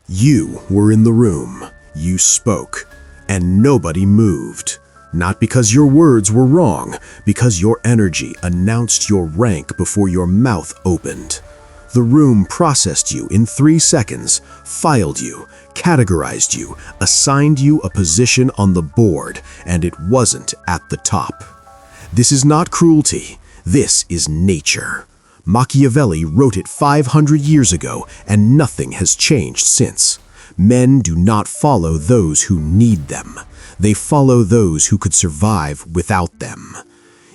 You were in the room, you spoke, and nobody moved. Not because your words were wrong, because your energy announced your rank before your mouth opened. The room processed you in 3 seconds, filed you, categorized you, assigned you a position on the board, and it wasn't at the top. This is not cruelty, this is nature. Machiavelli wrote it 500 years ago, and nothing has changed since. Men do not follow those who need them. They follow those who could survive without them.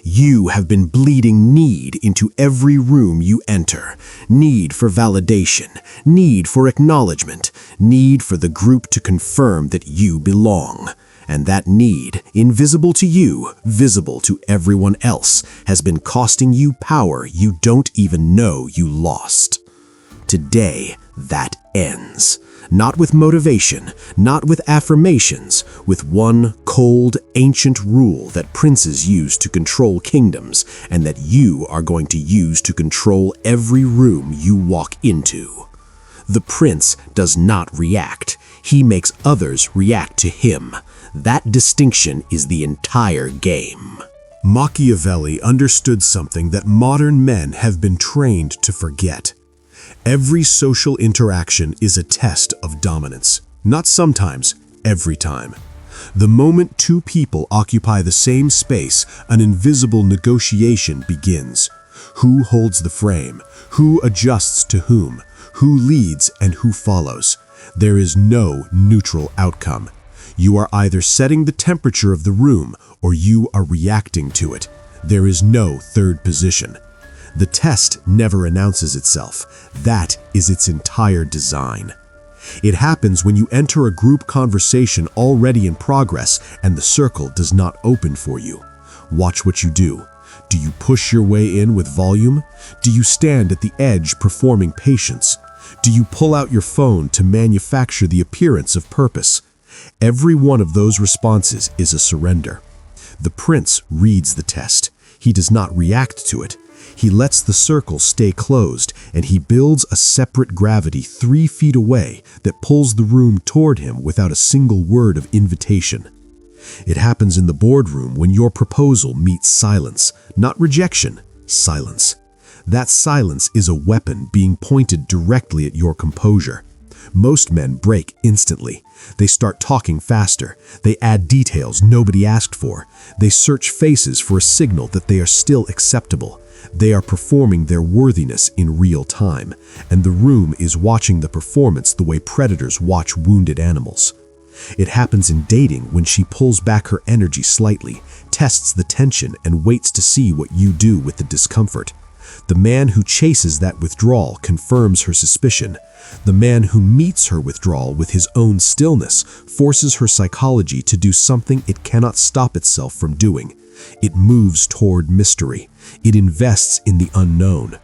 You have been bleeding need into every room you enter. Need for validation, need for acknowledgement, need for the group to confirm that you belong. And that need, invisible to you, visible to everyone else, has been costing you power you don't even know you lost. Today, that ends. Not with motivation, not with affirmations, with one cold, ancient rule that princes use to control kingdoms and that you are going to use to control every room you walk into. The prince does not react. He makes others react to him. That distinction is the entire game. Machiavelli understood something that modern men have been trained to forget. Every social interaction is a test of dominance. Not sometimes, every time. The moment two people occupy the same space, an invisible negotiation begins. Who holds the frame? Who adjusts to whom? Who leads and who follows? There is no neutral outcome. You are either setting the temperature of the room or you are reacting to it. There is no third position. The test never announces itself. That is its entire design. It happens when you enter a group conversation already in progress and the circle does not open for you. Watch what you do. Do you push your way in with volume? Do you stand at the edge performing patience? Do you pull out your phone to manufacture the appearance of purpose? Every one of those responses is a surrender. The prince reads the test. He does not react to it. He lets the circle stay closed, and he builds a separate gravity 3 feet away that pulls the room toward him without a single word of invitation. It happens in the boardroom when your proposal meets silence, not rejection, silence. That silence is a weapon being pointed directly at your composure. Most men break instantly. They start talking faster. They add details nobody asked for. They search faces for a signal that they are still acceptable. They are performing their worthiness in real time, and the room is watching the performance the way predators watch wounded animals. It happens in dating when she pulls back her energy slightly, tests the tension, and waits to see what you do with the discomfort. The man who chases that withdrawal confirms her suspicion. The man who meets her withdrawal with his own stillness forces her psychology to do something it cannot stop itself from doing. It moves toward mystery. It invests in the unknown.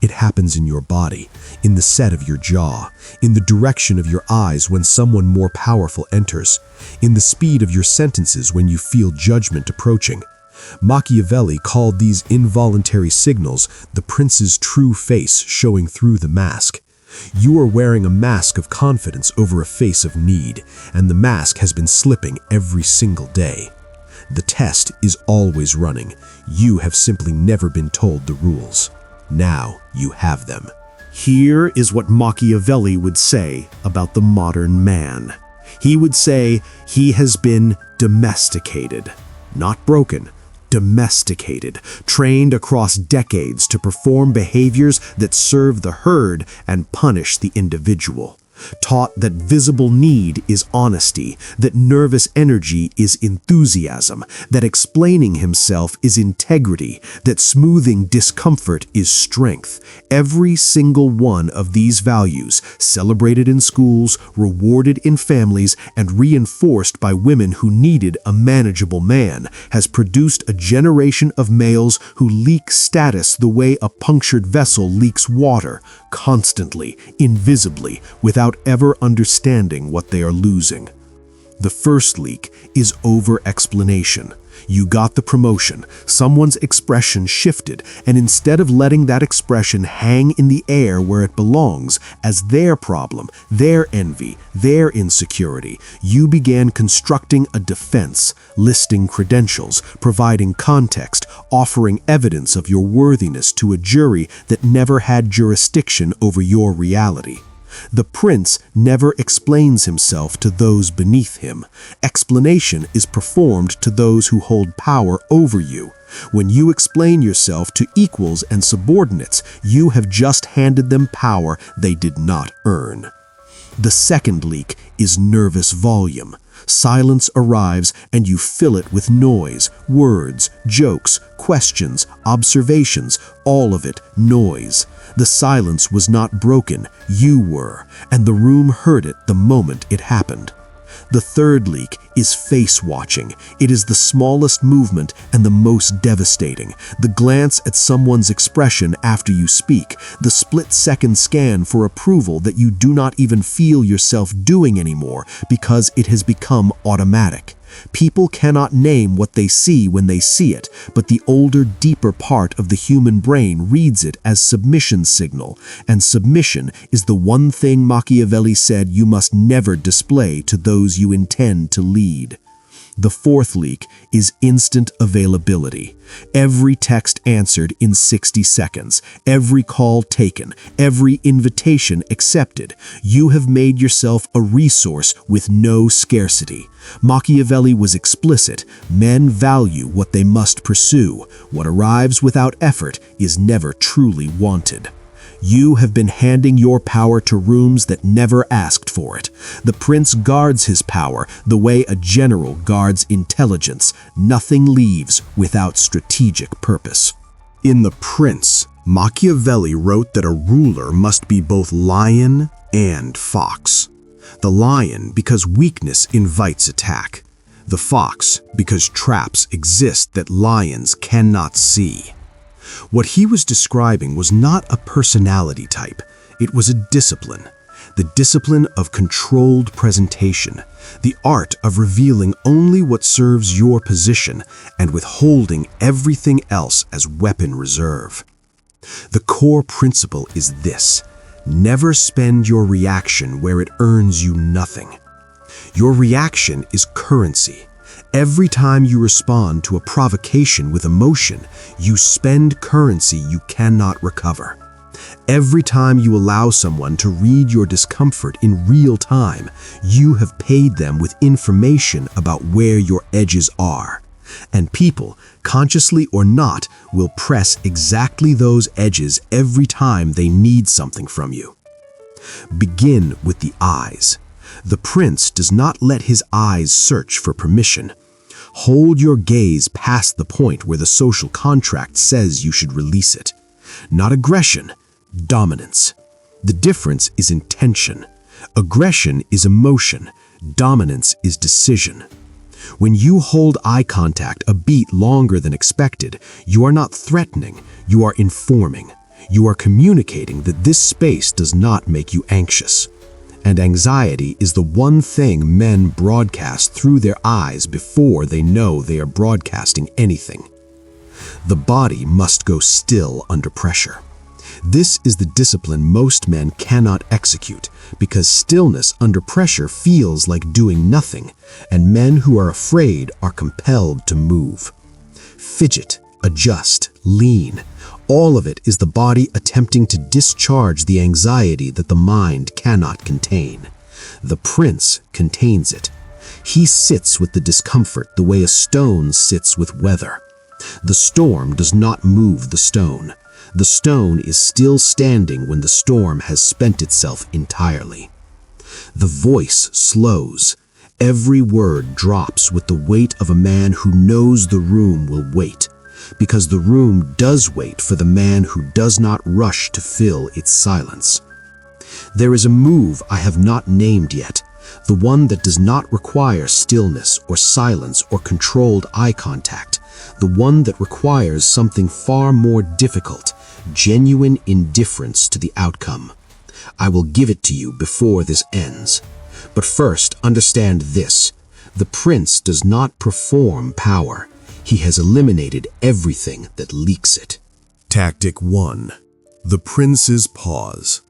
It happens in your body, in the set of your jaw, in the direction of your eyes when someone more powerful enters, in the speed of your sentences when you feel judgment approaching. Machiavelli called these involuntary signals the prince's true face showing through the mask. You are wearing a mask of confidence over a face of need, and the mask has been slipping every single day. The test is always running. You have simply never been told the rules. Now you have them. Here is what Machiavelli would say about the modern man. He would say he has been domesticated, not broken. Domesticated, trained across decades to perform behaviors that serve the herd and punish the individual. Taught that visible need is honesty, that nervous energy is enthusiasm, that explaining himself is integrity, that smoothing discomfort is strength. Every single one of these values, celebrated in schools, rewarded in families, and reinforced by women who needed a manageable man, has produced a generation of males who leak status the way a punctured vessel leaks water, constantly, invisibly, without ever understanding what they are losing. The first leak is over-explanation. You got the promotion, someone's expression shifted, and instead of letting that expression hang in the air where it belongs, as their problem, their envy, their insecurity, you began constructing a defense, listing credentials, providing context, offering evidence of your worthiness to a jury that never had jurisdiction over your reality. The prince never explains himself to those beneath him. Explanation is performed to those who hold power over you. When you explain yourself to equals and subordinates, you have just handed them power they did not earn. The second leak is nervous volume. Silence arrives and you fill it with noise, words, jokes, questions, observations, all of it noise. The silence was not broken, you were, and the room heard it the moment it happened. The third leak is face watching. It is the smallest movement and the most devastating. The glance at someone's expression after you speak, the split-second scan for approval that you do not even feel yourself doing anymore because it has become automatic. People cannot name what they see when they see it, but the older, deeper part of the human brain reads it as submission signal, and submission is the one thing Machiavelli said you must never display to those you intend to lead. The fourth leak is instant availability. Every text answered in 60 seconds, every call taken, every invitation accepted. You have made yourself a resource with no scarcity. Machiavelli was explicit. Men value what they must pursue. What arrives without effort is never truly wanted. You have been handing your power to rooms that never asked for it. The prince guards his power the way a general guards intelligence. Nothing leaves without strategic purpose. In The Prince, Machiavelli wrote that a ruler must be both lion and fox. The lion because weakness invites attack. The fox because traps exist that lions cannot see. What he was describing was not a personality type, it was a discipline. The discipline of controlled presentation, the art of revealing only what serves your position and withholding everything else as weapon reserve. The core principle is this: never spend your reaction where it earns you nothing. Your reaction is currency. Every time you respond to a provocation with emotion, you spend currency you cannot recover. Every time you allow someone to read your discomfort in real time, you have paid them with information about where your edges are. And people, consciously or not, will press exactly those edges every time they need something from you. Begin with the eyes. The prince does not let his eyes search for permission. Hold your gaze past the point where the social contract says you should release it. Not aggression, dominance. The difference is intention. Aggression is emotion. Dominance is decision. When you hold eye contact a beat longer than expected, you are not threatening, you are informing. You are communicating that this space does not make you anxious. And anxiety is the one thing men broadcast through their eyes before they know they are broadcasting anything. The body must go still under pressure. This is the discipline most men cannot execute because stillness under pressure feels like doing nothing, and men who are afraid are compelled to move. Fidget, adjust, lean. All of it is the body attempting to discharge the anxiety that the mind cannot contain. The prince contains it. He sits with the discomfort the way a stone sits with weather. The storm does not move the stone. The stone is still standing when the storm has spent itself entirely. The voice slows. Every word drops with the weight of a man who knows the room will wait, because the room does wait for the man who does not rush to fill its silence. There is a move I have not named yet, the one that does not require stillness or silence or controlled eye contact, the one that requires something far more difficult, genuine indifference to the outcome. I will give it to you before this ends. But first, understand this. The prince does not perform power. He has eliminated everything that leaks it. Tactic 1. The Prince's Pause.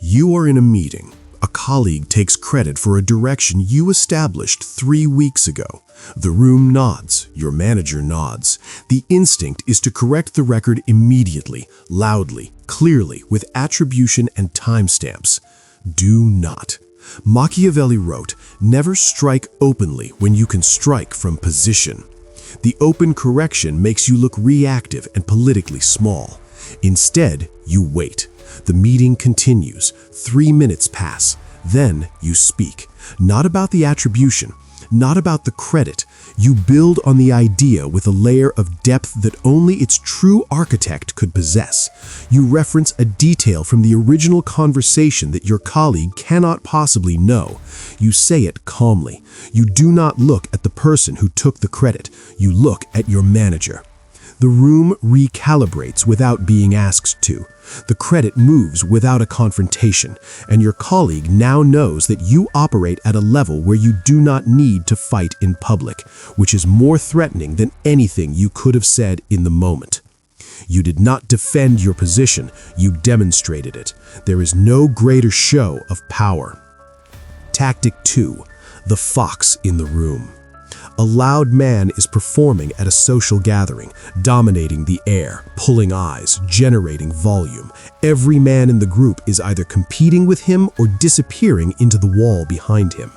You are in a meeting. A colleague takes credit for a direction you established 3 weeks ago. The room nods. Your manager nods. The instinct is to correct the record immediately, loudly, clearly, with attribution and timestamps. Do not. Machiavelli wrote, "Never strike openly when you can strike from position." The open correction makes you look reactive and politically small. Instead, you wait. The meeting continues. 3 minutes pass. Then you speak. Not about the attribution, not about the credit. You build on the idea with a layer of depth that only its true architect could possess. You reference a detail from the original conversation that your colleague cannot possibly know. You say it calmly. You do not look at the person who took the credit. You look at your manager. The room recalibrates without being asked to. The credit moves without a confrontation, and your colleague now knows that you operate at a level where you do not need to fight in public, which is more threatening than anything you could have said in the moment. You did not defend your position, you demonstrated it. There is no greater show of power. Tactic 2. The fox in the room. A loud man is performing at a social gathering, dominating the air, pulling eyes, generating volume. Every man in the group is either competing with him or disappearing into the wall behind him.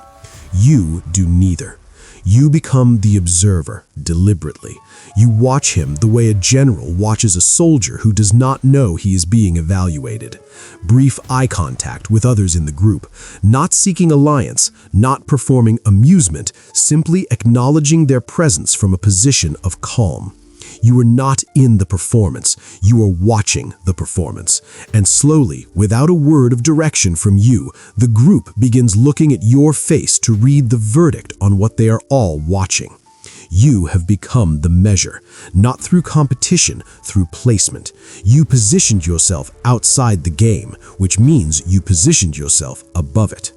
You do neither. You become the observer, deliberately. You watch him the way a general watches a soldier who does not know he is being evaluated. Brief eye contact with others in the group, not seeking alliance, not performing amusement, simply acknowledging their presence from a position of calm. You are not in the performance, you are watching the performance. And slowly, without a word of direction from you, the group begins looking at your face to read the verdict on what they are all watching. You have become the measure, not through competition, through placement. You positioned yourself outside the game, which means you positioned yourself above it.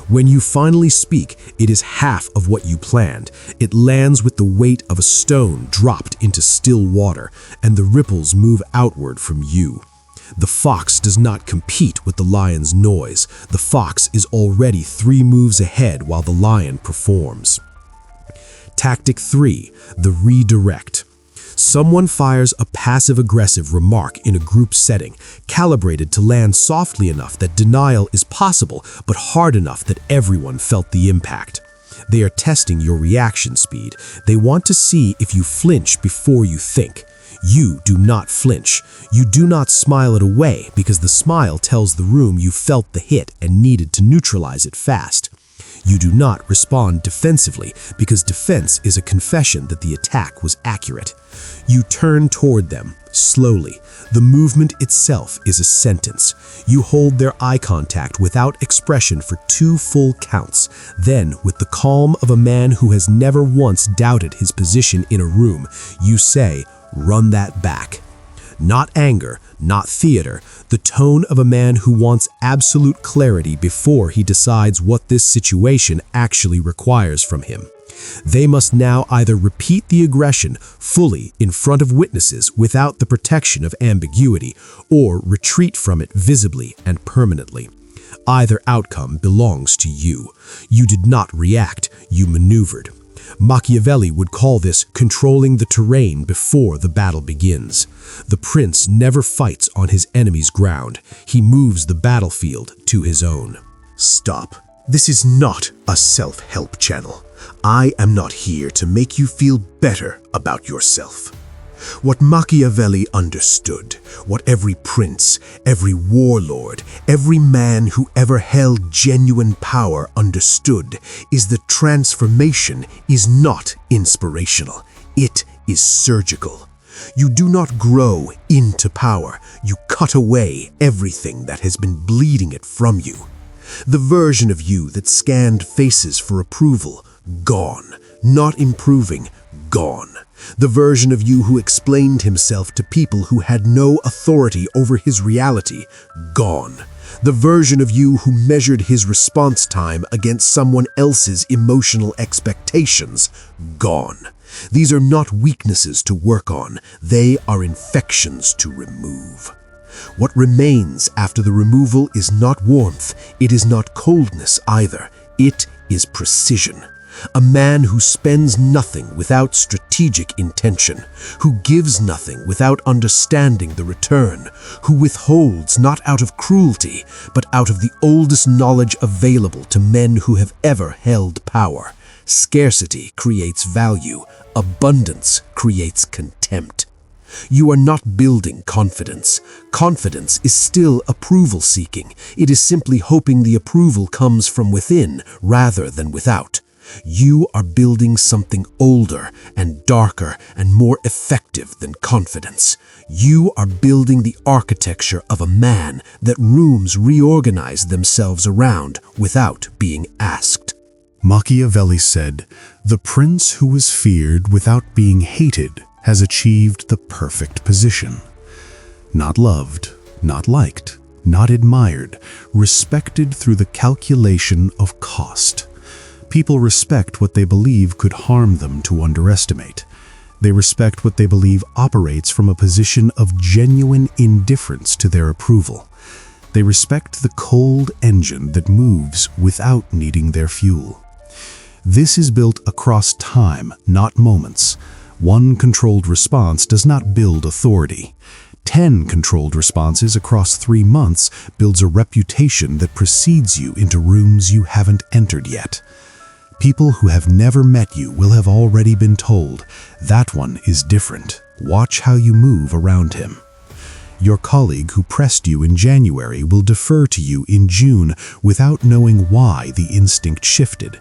When you finally speak, it is half of what you planned. It lands with the weight of a stone dropped into still water, and the ripples move outward from you. The fox does not compete with the lion's noise. The fox is already 3 moves ahead while the lion performs. Tactic 3. The redirect. Someone fires a passive-aggressive remark in a group setting, calibrated to land softly enough that denial is possible, but hard enough that everyone felt the impact. They are testing your reaction speed. They want to see if you flinch before you think. You do not flinch. You do not smile it away because the smile tells the room you felt the hit and needed to neutralize it fast. You do not respond defensively because defense is a confession that the attack was accurate. You turn toward them, slowly. The movement itself is a sentence. You hold their eye contact without expression for 2 full counts. Then, with the calm of a man who has never once doubted his position in a room, you say, "Run that back." Not anger, not theater, the tone of a man who wants absolute clarity before he decides what this situation actually requires from him. They must now either repeat the aggression fully in front of witnesses without the protection of ambiguity, or retreat from it visibly and permanently. Either outcome belongs to you. You did not react, you maneuvered. Machiavelli would call this controlling the terrain before the battle begins. The prince never fights on his enemy's ground. He moves the battlefield to his own. Stop. This is not a self-help channel. I am not here to make you feel better about yourself. What Machiavelli understood, what every prince, every warlord, every man who ever held genuine power understood, is that transformation is not inspirational. It is surgical. You do not grow into power. You cut away everything that has been bleeding it from you. The version of you that scanned faces for approval, gone. Not improving, gone. The version of you who explained himself to people who had no authority over his reality, gone. The version of you who measured his response time against someone else's emotional expectations, gone. These are not weaknesses to work on, they are infections to remove. What remains after the removal is not warmth, it is not coldness either, it is precision. A man who spends nothing without strategic intention, who gives nothing without understanding the return, who withholds not out of cruelty, but out of the oldest knowledge available to men who have ever held power. Scarcity creates value, abundance creates contempt. You are not building confidence. Confidence is still approval-seeking. It is simply hoping the approval comes from within rather than without. You are building something older and darker and more effective than confidence. You are building the architecture of a man that rooms reorganize themselves around without being asked. Machiavelli said, "The prince who was feared without being hated has achieved the perfect position. Not loved, not liked, not admired, respected through the calculation of cost. People respect what they believe could harm them to underestimate. They respect what they believe operates from a position of genuine indifference to their approval. They respect the cold engine that moves without needing their fuel. This is built across time, not moments. One controlled response does not build authority. 10 controlled responses across 3 months builds a reputation that precedes you into rooms you haven't entered yet. People who have never met you will have already been told, that one is different. Watch how you move around him. Your colleague who pressed you in January will defer to you in June without knowing why the instinct shifted.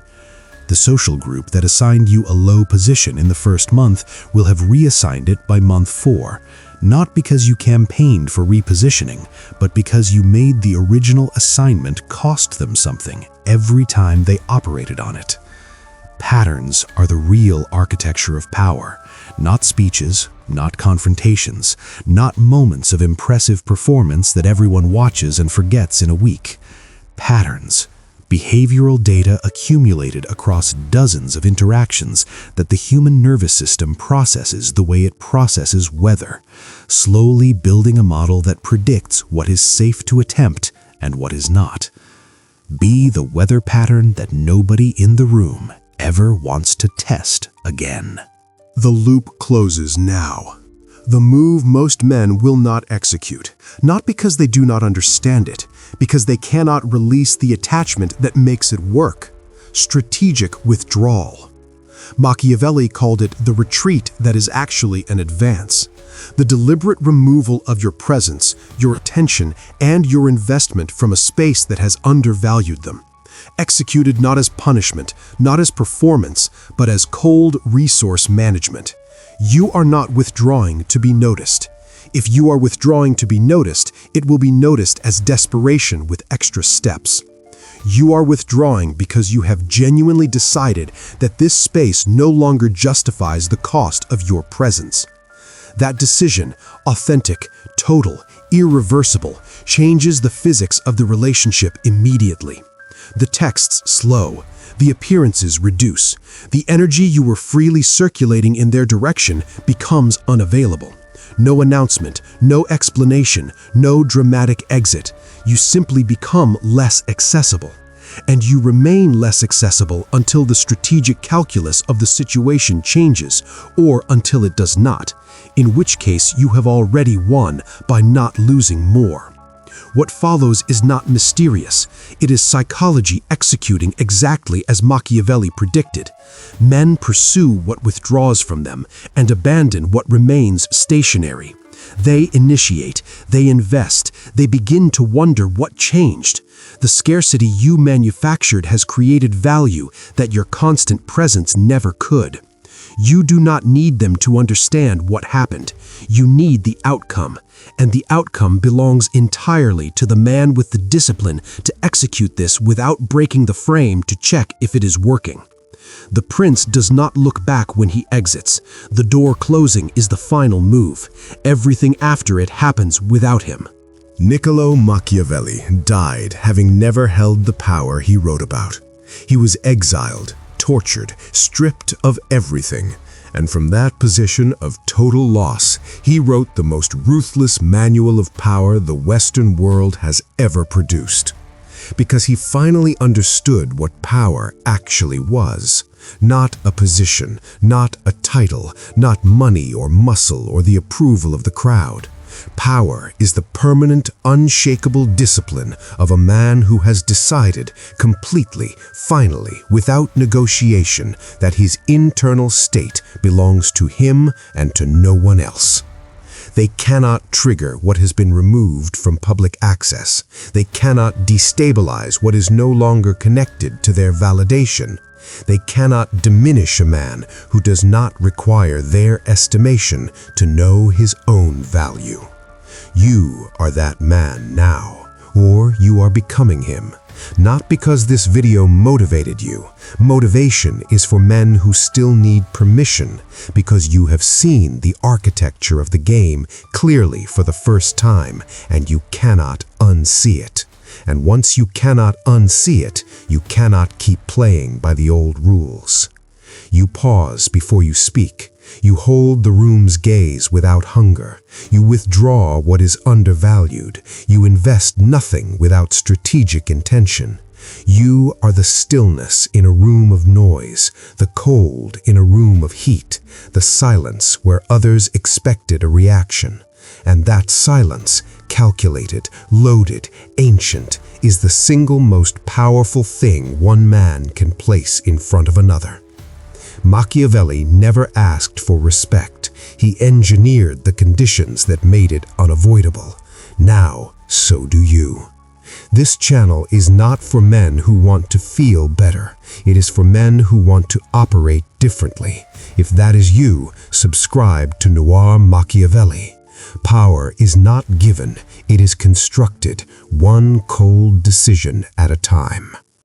The social group that assigned you a low position in the first month will have reassigned it by month 4, not because you campaigned for repositioning, but because you made the original assignment cost them something every time they operated on it. Patterns are the real architecture of power, not speeches, not confrontations, not moments of impressive performance that everyone watches and forgets in a week. Patterns. Behavioral data accumulated across dozens of interactions that the human nervous system processes the way it processes weather, slowly building a model that predicts what is safe to attempt and what is not. Be the weather pattern that nobody in the room ever wants to test again. The loop closes now. The move most men will not execute, not because they do not understand it, because they cannot release the attachment that makes it work. Strategic withdrawal. Machiavelli called it the retreat that is actually an advance. The deliberate removal of your presence, your attention, and your investment from a space that has undervalued them. Executed not as punishment, not as performance, but as cold resource management. You are not withdrawing to be noticed. If you are withdrawing to be noticed, it will be noticed as desperation with extra steps. You are withdrawing because you have genuinely decided that this space no longer justifies the cost of your presence. That decision, authentic, total, irreversible, changes the physics of the relationship immediately. The texts slow, the appearances reduce, the energy you were freely circulating in their direction becomes unavailable. No announcement, no explanation, no dramatic exit. You simply become less accessible. And you remain less accessible until the strategic calculus of the situation changes, or until it does not, in which case you have already won by not losing more. What follows is not mysterious. It is psychology executing exactly as Machiavelli predicted. Men pursue what withdraws from them and abandon what remains stationary. They initiate, they invest, they begin to wonder what changed. The scarcity you manufactured has created value that your constant presence never could. You do not need them to understand what happened. You need the outcome, and the outcome belongs entirely to the man with the discipline to execute this without breaking the frame to check if it is working. The prince does not look back when he exits. The door closing is the final move. Everything after it happens without him. Niccolo Machiavelli died having never held the power he wrote about. He was exiled, tortured, stripped of everything, and from that position of total loss, he wrote the most ruthless manual of power the Western world has ever produced. Because he finally understood what power actually was. Not a position, not a title, not money or muscle or the approval of the crowd. Power is the permanent, unshakable discipline of a man who has decided completely, finally, without negotiation, that his internal state belongs to him and to no one else. They cannot trigger what has been removed from public access. They cannot destabilize what is no longer connected to their validation. They cannot diminish a man who does not require their estimation to know his own value. You are that man now, or you are becoming him. Not because this video motivated you. Motivation is for men who still need permission, because you have seen the architecture of the game clearly for the first time, and you cannot unsee it. And once you cannot unsee it, you cannot keep playing by the old rules. You pause before you speak. You hold the room's gaze without hunger. You withdraw what is undervalued. You invest nothing without strategic intention. You are the stillness in a room of noise, the cold in a room of heat, the silence where others expected a reaction. And that silence, calculated, loaded, ancient, is the single most powerful thing one man can place in front of another. Machiavelli never asked for respect. He engineered the conditions that made it unavoidable. Now, so do you. This channel is not for men who want to feel better. It is for men who want to operate differently. If that is you, subscribe to NoirMachiavelli. Power is not given, it is constructed, one cold decision at a time.